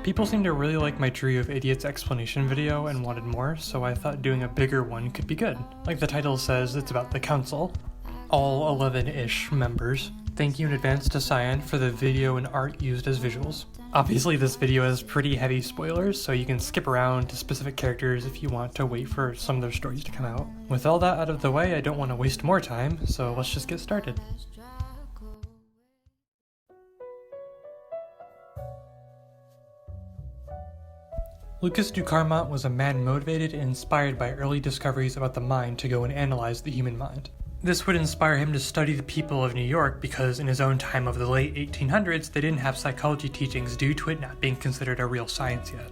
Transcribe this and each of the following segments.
People seem to really like my Tree of Idiots explanation video and wanted more, so I thought doing a bigger one could be good. Like the title says, it's about the council. All 11-ish members. Thank you in advance to Cyan for the video and art used as visuals. Obviously this video has pretty heavy spoilers, so you can skip around to specific characters if you want to wait for some of their stories to come out. With all that out of the way, I don't want to waste more time, so let's just get started. Lucas Ducarmont was a man motivated and inspired by early discoveries about the mind to go and analyze the human mind. This would inspire him to study the people of New York because in his own time of the late 1800s, they didn't have psychology teachings due to it not being considered a real science yet.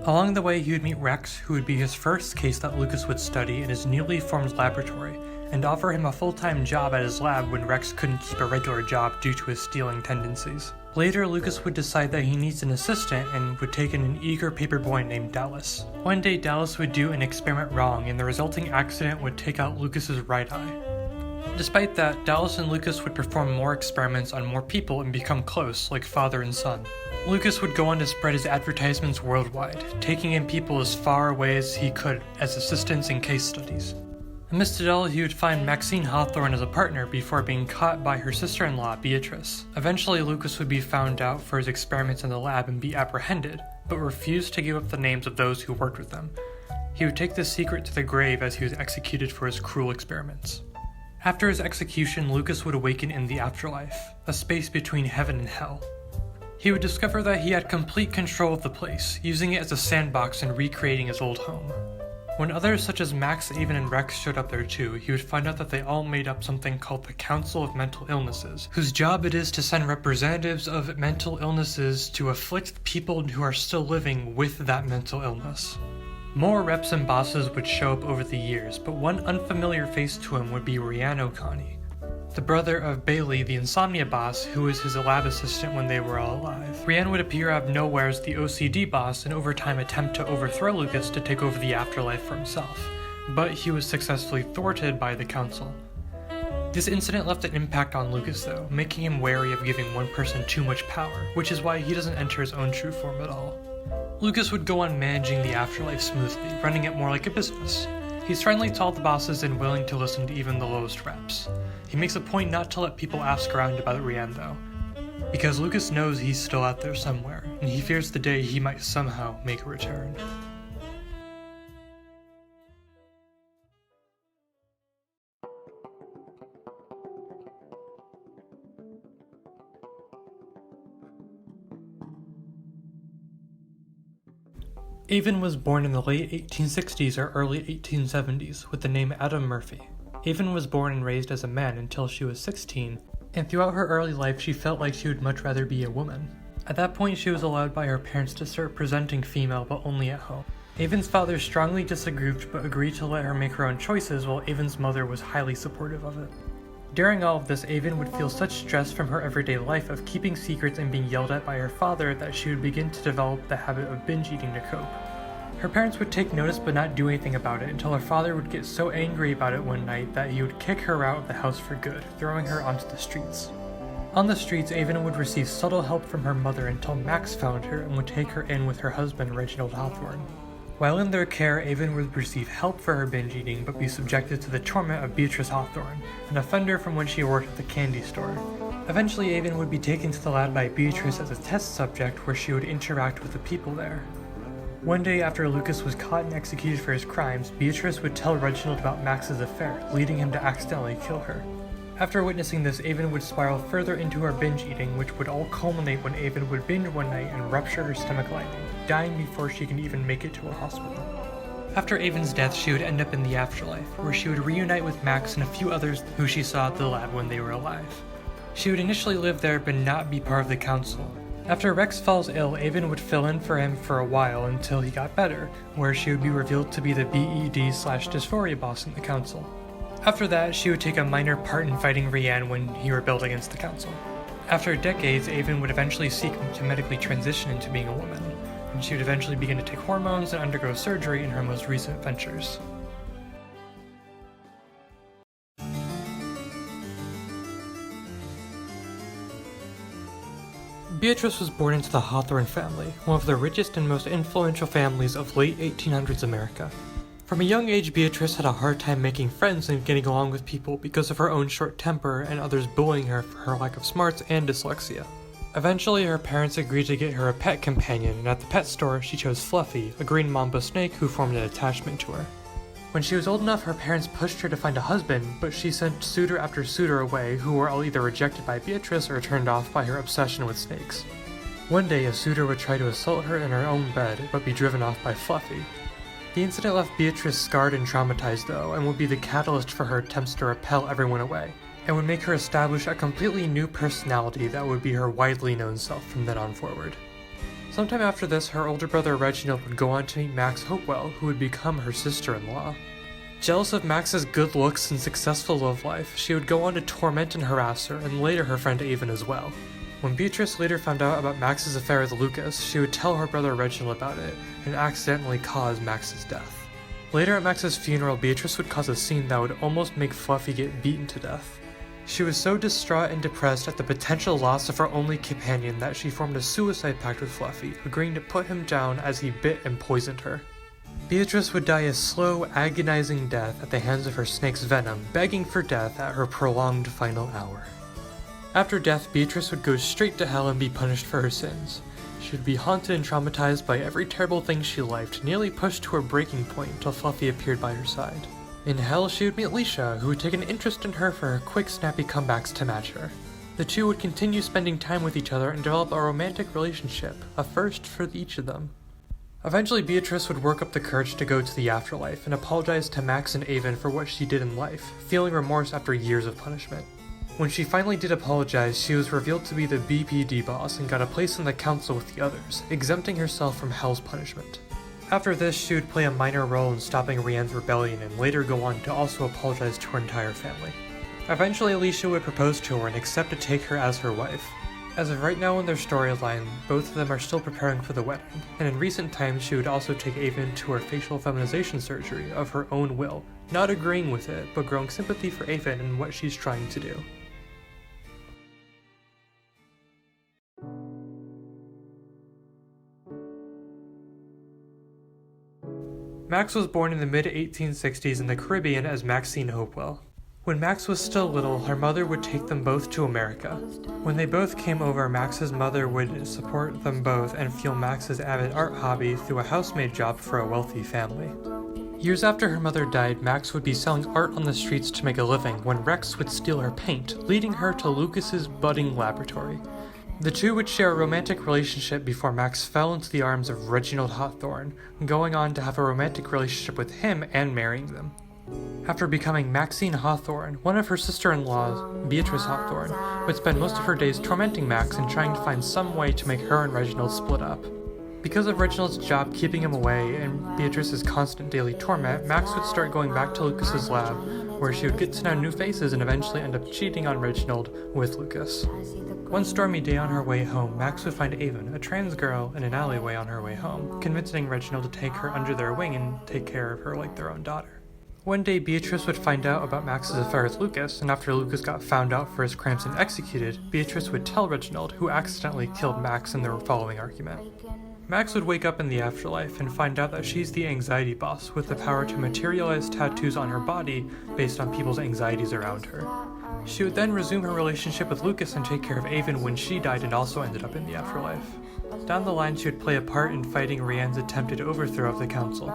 Along the way, he would meet Rex, who would be his first case that Lucas would study in his newly formed laboratory, and offer him a full-time job at his lab when Rex couldn't keep a regular job due to his stealing tendencies. Later, Lucas would decide that he needs an assistant and would take in an eager paper boy named Dallas. One day, Dallas would do an experiment wrong, and the resulting accident would take out Lucas's right eye. Despite that, Dallas and Lucas would perform more experiments on more people and become close, like father and son. Lucas would go on to spread his advertisements worldwide, taking in people as far away as he could as assistants in case studies. Amidst it all, he would find Maxine Hawthorne as a partner before being caught by her sister-in-law, Beatrice. Eventually, Lucas would be found out for his experiments in the lab and be apprehended, but refused to give up the names of those who worked with them. He would take this secret to the grave as he was executed for his cruel experiments. After his execution, Lucas would awaken in the afterlife, a space between heaven and hell. He would discover that he had complete control of the place, using it as a sandbox and recreating his old home. When others such as Max, Aven, and Rex showed up there too, he would find out that they all made up something called the Council of Mental Illnesses, whose job it is to send representatives of mental illnesses to afflict people who are still living with that mental illness. More reps and bosses would show up over the years, but one unfamiliar face to him would be Rian O'Connie, the brother of Bailey, the insomnia boss, who was his lab assistant when they were all alive. Rian would appear out of nowhere as the OCD boss and over time attempt to overthrow Lucas to take over the afterlife for himself, but he was successfully thwarted by the council. This incident left an impact on Lucas though, making him wary of giving one person too much power, which is why he doesn't enter his own true form at all. Lucas would go on managing the afterlife smoothly, running it more like a business. He's friendly to all the bosses and willing to listen to even the lowest reps. He makes a point not to let people ask around about Rian though, because Lucas knows he's still out there somewhere, and he fears the day he might somehow make a return. Aven was born in the late 1860s or early 1870s with the name Adam Murphy. Aven was born and raised as a man until she was 16, and throughout her early life she felt like she would much rather be a woman. At that point she was allowed by her parents to start presenting female but only at home. Aven's father strongly disagreed but agreed to let her make her own choices, while Aven's mother was highly supportive of it. During all of this, Aven would feel such stress from her everyday life of keeping secrets and being yelled at by her father that she would begin to develop the habit of binge eating to cope. Her parents would take notice but not do anything about it until her father would get so angry about it one night that he would kick her out of the house for good, throwing her onto the streets. On the streets, Aven would receive subtle help from her mother until Max found her and would take her in with her husband Reginald Hawthorne. While in their care, Aven would receive help for her binge eating but be subjected to the torment of Beatrice Hawthorne, an offender from when she worked at the candy store. Eventually, Aven would be taken to the lab by Beatrice as a test subject where she would interact with the people there. One day after Lucas was caught and executed for his crimes, Beatrice would tell Reginald about Max's affair, leading him to accidentally kill her. After witnessing this, Aven would spiral further into her binge eating, which would all culminate when Aven would binge one night and rupture her stomach lining, dying before she can even make it to a hospital. After Aven's death, she would end up in the afterlife, where she would reunite with Max and a few others who she saw at the lab when they were alive. She would initially live there but not be part of the council. After Rex falls ill, Aven would fill in for him for a while until he got better, where she would be revealed to be the BED/dysphoria boss in the council. After that, she would take a minor part in fighting Rian when he rebelled against the council. After decades, Aven would eventually seek to medically transition into being a woman, and she would eventually begin to take hormones and undergo surgery in her most recent ventures. Beatrice was born into the Hawthorne family, one of the richest and most influential families of late 1800s America. From a young age, Beatrice had a hard time making friends and getting along with people because of her own short temper and others bullying her for her lack of smarts and dyslexia. Eventually, her parents agreed to get her a pet companion, and at the pet store, she chose Fluffy, a green mamba snake who formed an attachment to her. When she was old enough, her parents pushed her to find a husband, but she sent suitor after suitor away who were all either rejected by Beatrice or turned off by her obsession with snakes. One day, a suitor would try to assault her in her own bed, but be driven off by Fluffy. The incident left Beatrice scarred and traumatized though, and would be the catalyst for her attempts to repel everyone away, and would make her establish a completely new personality that would be her widely known self from then on forward. Sometime after this, her older brother Reginald would go on to meet Max Hopewell, who would become her sister-in-law. Jealous of Max's good looks and successful love life, she would go on to torment and harass her, and later her friend Aven as well. When Beatrice later found out about Max's affair with Lucas, she would tell her brother Reginald about it, and accidentally cause Max's death. Later at Max's funeral, Beatrice would cause a scene that would almost make Fluffy get beaten to death. She was so distraught and depressed at the potential loss of her only companion that she formed a suicide pact with Fluffy, agreeing to put him down as he bit and poisoned her. Beatrice would die a slow, agonizing death at the hands of her snake's venom, begging for death at her prolonged final hour. After death, Beatrice would go straight to hell and be punished for her sins. She would be haunted and traumatized by every terrible thing she liked, nearly pushed to her breaking point until Fluffy appeared by her side. In hell, she would meet Alicia, who would take an interest in her for her quick, snappy comebacks to match her. The two would continue spending time with each other and develop a romantic relationship, a first for each of them. Eventually, Beatrice would work up the courage to go to the afterlife and apologize to Max and Aven for what she did in life, feeling remorse after years of punishment. When she finally did apologize, she was revealed to be the BPD boss and got a place in the council with the others, exempting herself from hell's punishment. After this, she would play a minor role in stopping Rian's rebellion and later go on to also apologize to her entire family. Eventually, Alicia would propose to her and accept to take her as her wife. As of right now in their storyline, both of them are still preparing for the wedding, and in recent times she would also take Aven to her facial feminization surgery of her own will, not agreeing with it, but growing sympathy for Aven and what she's trying to do. Max was born in the mid-1860s in the Caribbean as Maxine Hopewell. When Max was still little, her mother would take them both to America. When they both came over, Max's mother would support them both and fuel Max's avid art hobby through a housemaid job for a wealthy family. Years after her mother died, Max would be selling art on the streets to make a living when Rex would steal her paint, leading her to Lucas's budding laboratory. The two would share a romantic relationship before Max fell into the arms of Reginald Hawthorne, going on to have a romantic relationship with him and marrying them. After becoming Maxine Hawthorne, one of her sister-in-laws, Beatrice Hawthorne, would spend most of her days tormenting Max and trying to find some way to make her and Reginald split up. Because of Reginald's job keeping him away and Beatrice's constant daily torment, Max would start going back to Lucas's lab, where she would get to know new faces and eventually end up cheating on Reginald with Lucas. One stormy day on her way home, Max would find Aven, a trans girl, in an alleyway on her way home, convincing Reginald to take her under their wing and take care of her like their own daughter. One day, Beatrice would find out about Max's affair with Lucas, and after Lucas got found out for his crimes and executed, Beatrice would tell Reginald, who accidentally killed Max in their following argument. Max would wake up in the afterlife and find out that she's the anxiety boss with the power to materialize tattoos on her body based on people's anxieties around her. She would then resume her relationship with Lucas and take care of Aven when she died and also ended up in the afterlife. Down the line, she would play a part in fighting Rian's attempted overthrow of the council.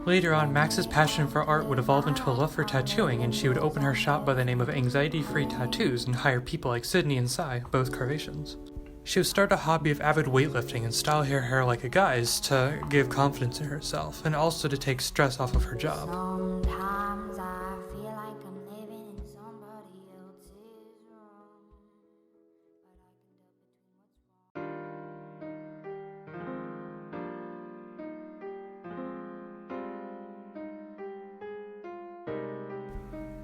Later on, Max's passion for art would evolve into a love for tattooing, and she would open her shop by the name of Anxiety Free Tattoos and hire people like Sydney and Cy, both Carvatians. She would start a hobby of avid weightlifting and style her hair like a guy's to give confidence in herself, and also to take stress off of her job. Sometimes I feel like I'm living in somebody else's room, but I can tell between what's wrong.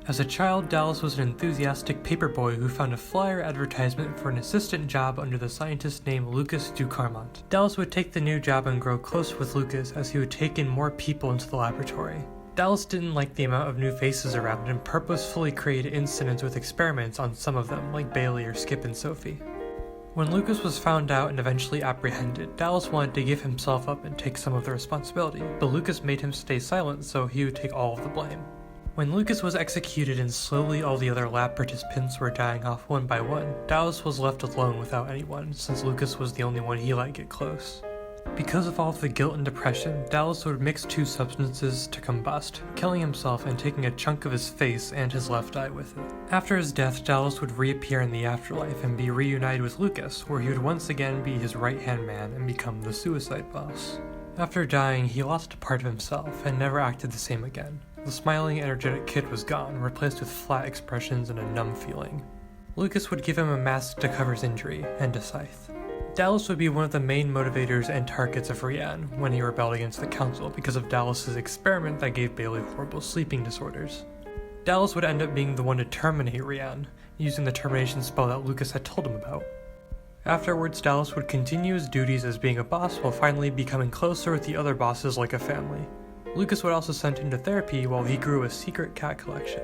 As a child, Dallas was an enthusiastic paperboy who found a flyer advertisement for an assistant job under the scientist named Lucas Ducarmont. Dallas would take the new job and grow close with Lucas as he would take in more people into the laboratory. Dallas didn't like the amount of new faces around and purposefully created incidents with experiments on some of them, like Bailey or Skip and Sophie. When Lucas was found out and eventually apprehended, Dallas wanted to give himself up and take some of the responsibility, but Lucas made him stay silent so he would take all of the blame. When Lucas was executed and slowly all the other lab participants were dying off one by one, Dallas was left alone without anyone, since Lucas was the only one he let get close. Because of all of the guilt and depression, Dallas would mix 2 substances to combust, killing himself and taking a chunk of his face and his left eye with it. After his death, Dallas would reappear in the afterlife and be reunited with Lucas, where he would once again be his right-hand man and become the suicide boss. After dying, he lost a part of himself and never acted the same again. The smiling, energetic kid was gone, replaced with flat expressions and a numb feeling. Lucas would give him a mask to cover his injury, and a scythe. Dallas would be one of the main motivators and targets of Rian when he rebelled against the council because of Dallas's experiment that gave Bailey horrible sleeping disorders. Dallas would end up being the one to terminate Rian, using the termination spell that Lucas had told him about. Afterwards, Dallas would continue his duties as being a boss while finally becoming closer with the other bosses like a family. Lucas would also send him to therapy while he grew a secret cat collection.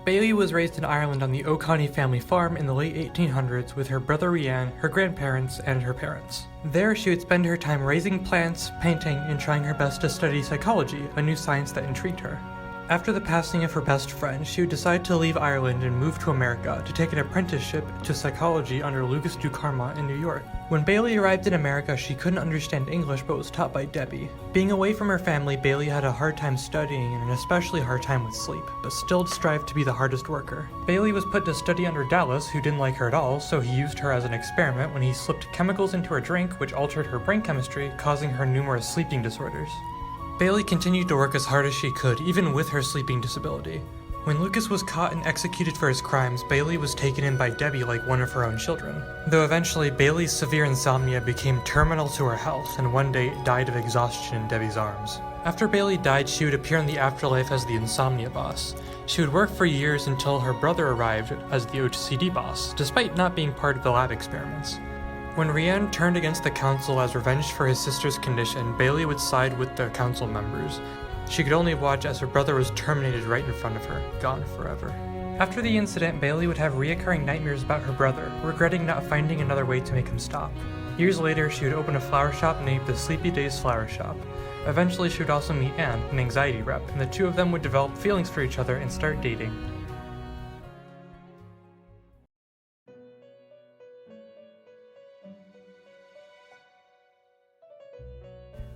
Bailey was raised in Ireland on the O'Connie family farm in the late 1800s with her brother Rian, her grandparents, and her parents. There, she would spend her time raising plants, painting, and trying her best to study psychology, a new science that intrigued her. After the passing of her best friend, she would decide to leave Ireland and move to America to take an apprenticeship to psychology under Lucas du Carmont in New York. When Bailey arrived in America, she couldn't understand English but was taught by Debbie. Being away from her family, Bailey had a hard time studying and an especially hard time with sleep, but still strived to be the hardest worker. Bailey was put to study under Dallas, who didn't like her at all, so he used her as an experiment when he slipped chemicals into her drink which altered her brain chemistry, causing her numerous sleeping disorders. Bailey continued to work as hard as she could, even with her sleeping disability. When Lucas was caught and executed for his crimes, Bailey was taken in by Debbie like one of her own children. Though eventually, Bailey's severe insomnia became terminal to her health, and one day died of exhaustion in Debbie's arms. After Bailey died, she would appear in the afterlife as the insomnia boss. She would work for years until her brother arrived as the OCD boss, despite not being part of the lab experiments. When Rian turned against the council as revenge for his sister's condition, Bailey would side with the council members. She could only watch as her brother was terminated right in front of her, gone forever. After the incident, Bailey would have reoccurring nightmares about her brother, regretting not finding another way to make him stop. Years later, she would open a flower shop named the Sleepy Days Flower Shop. Eventually, she would also meet Anne, an anxiety rep, and the two of them would develop feelings for each other and start dating.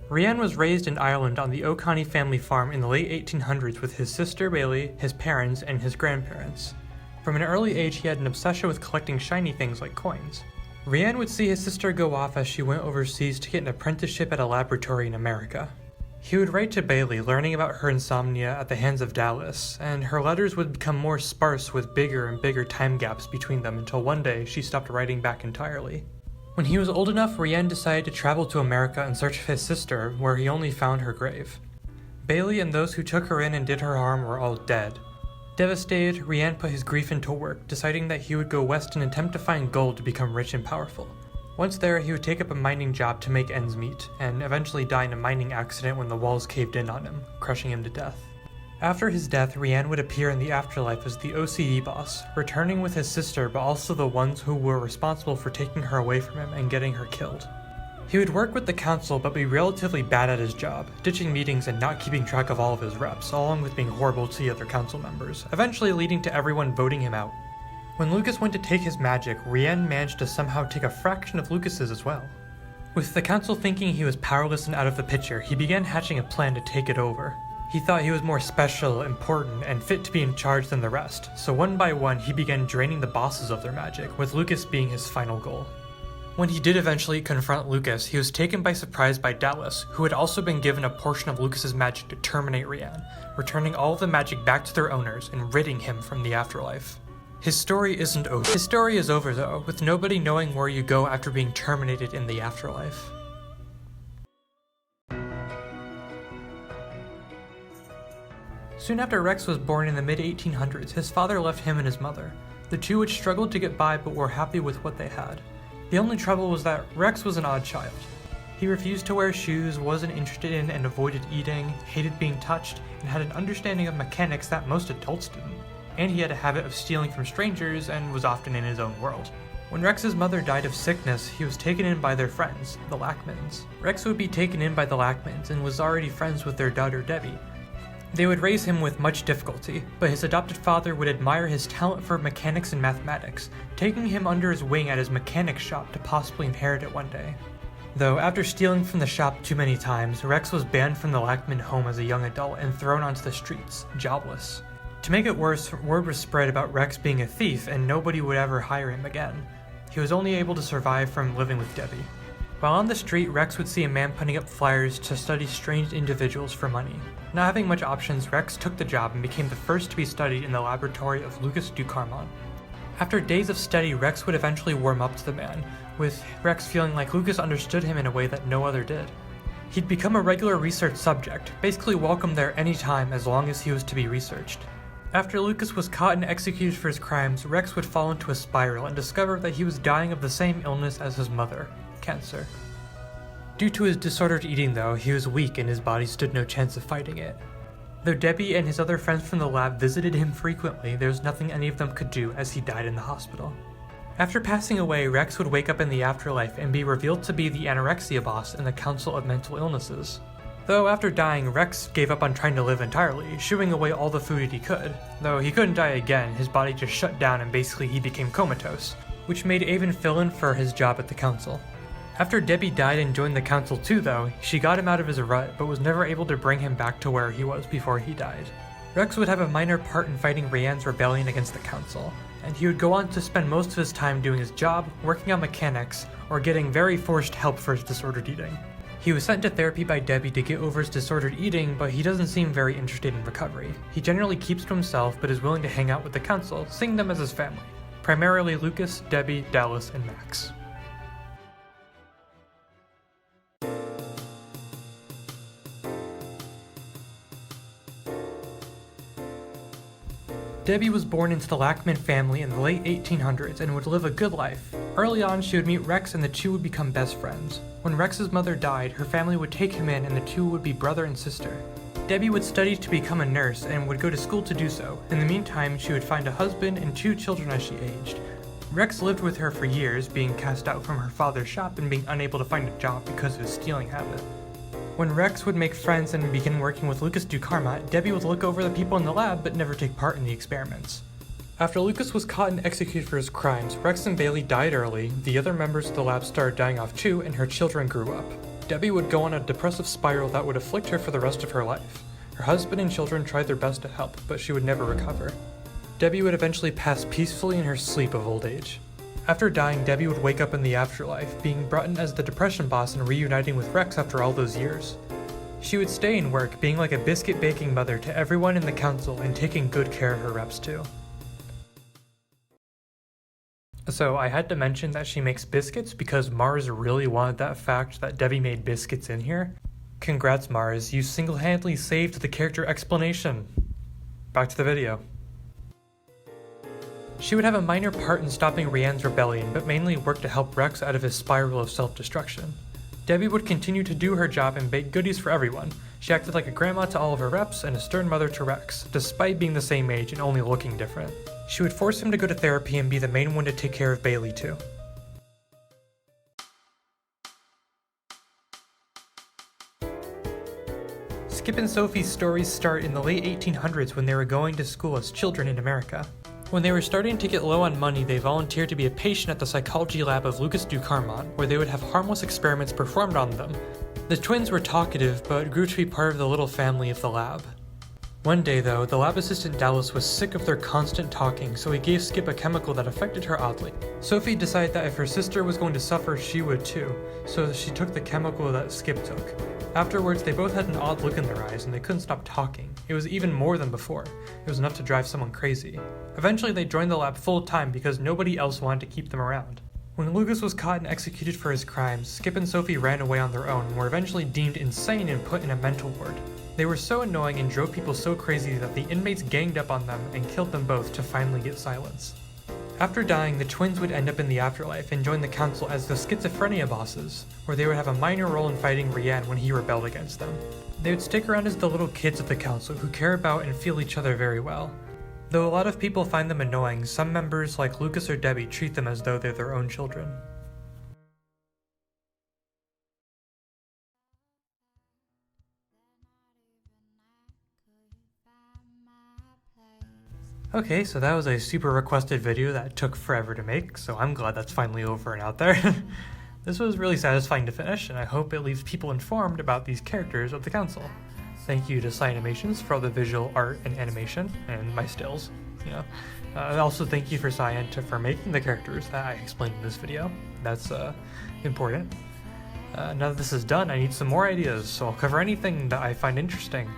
Rian was raised in Ireland on the O'Connie family farm in the late 1800s with his sister Bailey, his parents, and his grandparents. From an early age, he had an obsession with collecting shiny things like coins. Rian would see his sister go off as she went overseas to get an apprenticeship at a laboratory in America. He would write to Bailey, learning about her insomnia at the hands of Dallas, and her letters would become more sparse with bigger and bigger time gaps between them until one day she stopped writing back entirely. When he was old enough, Rian decided to travel to America in search of his sister, where he only found her grave. Bailey and those who took her in and did her harm were all dead. Devastated, Rian put his grief into work, deciding that he would go west and attempt to find gold to become rich and powerful. Once there, he would take up a mining job to make ends meet, and eventually die in a mining accident when the walls caved in on him, crushing him to death. After his death, Rian would appear in the afterlife as the OCD boss, returning with his sister but also the ones who were responsible for taking her away from him and getting her killed. He would work with the council but be relatively bad at his job, ditching meetings and not keeping track of all of his reps, along with being horrible to the other council members, eventually leading to everyone voting him out. When Lucas went to take his magic, Rian managed to somehow take a fraction of Lucas's as well. With the council thinking he was powerless and out of the picture, he began hatching a plan to take it over. He thought he was more special, important, and fit to be in charge than the rest, so one by one he began draining the bosses of their magic, with Lucas being his final goal. When he did eventually confront Lucas, he was taken by surprise by Dallas, who had also been given a portion of Lucas's magic to terminate Rian, returning all of the magic back to their owners and ridding him from the afterlife. His story isn't over. His story is over though, with nobody knowing where you go after being terminated in the afterlife. Soon after Rex was born in the mid-1800s, his father left him and his mother. The two had struggled to get by but were happy with what they had. The only trouble was that Rex was an odd child. He refused to wear shoes, wasn't interested in and avoided eating, hated being touched, and had an understanding of mechanics that most adults didn't. And he had a habit of stealing from strangers and was often in his own world. When Rex's mother died of sickness, he was taken in by their friends, the Lackmans. Rex would be taken in by the Lackmans and was already friends with their daughter Debbie. They would raise him with much difficulty, but his adopted father would admire his talent for mechanics and mathematics, taking him under his wing at his mechanics shop to possibly inherit it one day. Though after stealing from the shop too many times, Rex was banned from the Lackman home as a young adult and thrown onto the streets, jobless. To make it worse, word was spread about Rex being a thief and nobody would ever hire him again. He was only able to survive from living with Debbie. While on the street, Rex would see a man putting up flyers to study strange individuals for money. Not having much options, Rex took the job and became the first to be studied in the laboratory of Lucas Ducarmont. After days of study, Rex would eventually warm up to the man, with Rex feeling like Lucas understood him in a way that no other did. He'd become a regular research subject, basically welcome there anytime as long as he was to be researched. After Lucas was caught and executed for his crimes, Rex would fall into a spiral and discover that he was dying of the same illness as his mother, cancer. Due to his disordered eating though, he was weak and his body stood no chance of fighting it. Though Debbie and his other friends from the lab visited him frequently, there was nothing any of them could do as he died in the hospital. After passing away, Rex would wake up in the afterlife and be revealed to be the anorexia boss in the Council of Mental Illnesses. Though after dying, Rex gave up on trying to live entirely, shooing away all the food he could. Though he couldn't die again, his body just shut down and basically he became comatose, which made Aven fill in for his job at the council. After Debbie died and joined the council too though, she got him out of his rut but was never able to bring him back to where he was before he died. Rex would have a minor part in fighting Rian's rebellion against the council, and he would go on to spend most of his time doing his job, working on mechanics, or getting very forced help for his disordered eating. He was sent to therapy by Debbie to get over his disordered eating, but he doesn't seem very interested in recovery. He generally keeps to himself but is willing to hang out with the council, seeing them as his family. Primarily Lucas, Debbie, Dallas, and Max. Debbie was born into the Lackman family in the late 1800s and would live a good life. Early on, she would meet Rex and the two would become best friends. When Rex's mother died, her family would take him in and the two would be brother and sister. Debbie would study to become a nurse and would go to school to do so. In the meantime, she would find a husband and 2 children as she aged. Rex lived with her for years, being cast out from her father's shop and being unable to find a job because of his stealing habit. When Rex would make friends and begin working with Lucas Ducarmont, Debbie would look over the people in the lab but never take part in the experiments. After Lucas was caught and executed for his crimes, Rex and Bailey died early, the other members of the lab started dying off too, and her children grew up. Debbie would go on a depressive spiral that would afflict her for the rest of her life. Her husband and children tried their best to help, but she would never recover. Debbie would eventually pass peacefully in her sleep of old age. After dying, Debbie would wake up in the afterlife, being brought in as the depression boss and reuniting with Rex after all those years. She would stay and work, being like a biscuit baking mother to everyone in the council and taking good care of her reps too. So I had to mention that she makes biscuits because Mars really wanted that fact that Debbie made biscuits in here. Congrats Mars, you single-handedly saved the character explanation. Back to the video. She would have a minor part in stopping Rian's rebellion, but mainly worked to help Rex out of his spiral of self-destruction. Debbie would continue to do her job and bake goodies for everyone. She acted like a grandma to all of her reps and a stern mother to Rex, despite being the same age and only looking different. She would force him to go to therapy and be the main one to take care of Bailey too. Skip and Sophie's stories start in the late 1800s when they were going to school as children in America. When they were starting to get low on money, they volunteered to be a patient at the psychology lab of Lucas Ducarmont, where they would have harmless experiments performed on them. The twins were talkative, but grew to be part of the little family of the lab. One day though, the lab assistant Dallas was sick of their constant talking, so he gave Skip a chemical that affected her oddly. Sophie decided that if her sister was going to suffer, she would too, so she took the chemical that Skip took. Afterwards, they both had an odd look in their eyes and they couldn't stop talking. It was even more than before. It was enough to drive someone crazy. Eventually, they joined the lab full time because nobody else wanted to keep them around. When Lucas was caught and executed for his crimes, Skip and Sophie ran away on their own and were eventually deemed insane and put in a mental ward. They were so annoying and drove people so crazy that the inmates ganged up on them and killed them both to finally get silence. After dying, the twins would end up in the afterlife and join the council as the schizophrenia bosses, where they would have a minor role in fighting Rian when he rebelled against them. They would stick around as the little kids of the council who care about and feel each other very well. Though a lot of people find them annoying, some members like Lucas or Debbie treat them as though they're their own children. Okay, so that was a super requested video that took forever to make, so I'm glad that's finally over and out there. This was really satisfying to finish, and I hope it leaves people informed about these characters of the council. Thank you to Cyanimations for all the visual art and animation, and my stills, you know. Also thank you for Cyan for making the characters that I explained in this video. That's important. Now that this is done, I need some more ideas, so I'll cover anything that I find interesting.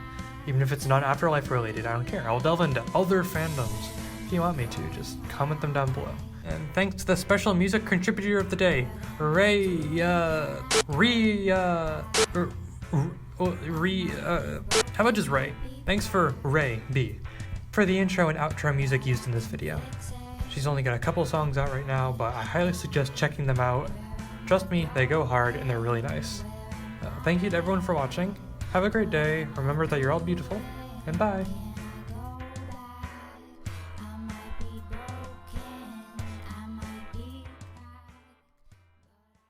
Even if it's not Afterlife related, I don't care. I'll delve into other fandoms. If you want me to, just comment them down below. And thanks to the special music contributor of the day, how about just Ray? Thanks for Ray B for the intro and outro music used in this video. She's only got a couple songs out right now, but I highly suggest checking them out. Trust me, they go hard and they're really nice. Thank you to everyone for watching. Have a great day, remember that you're all beautiful, and bye!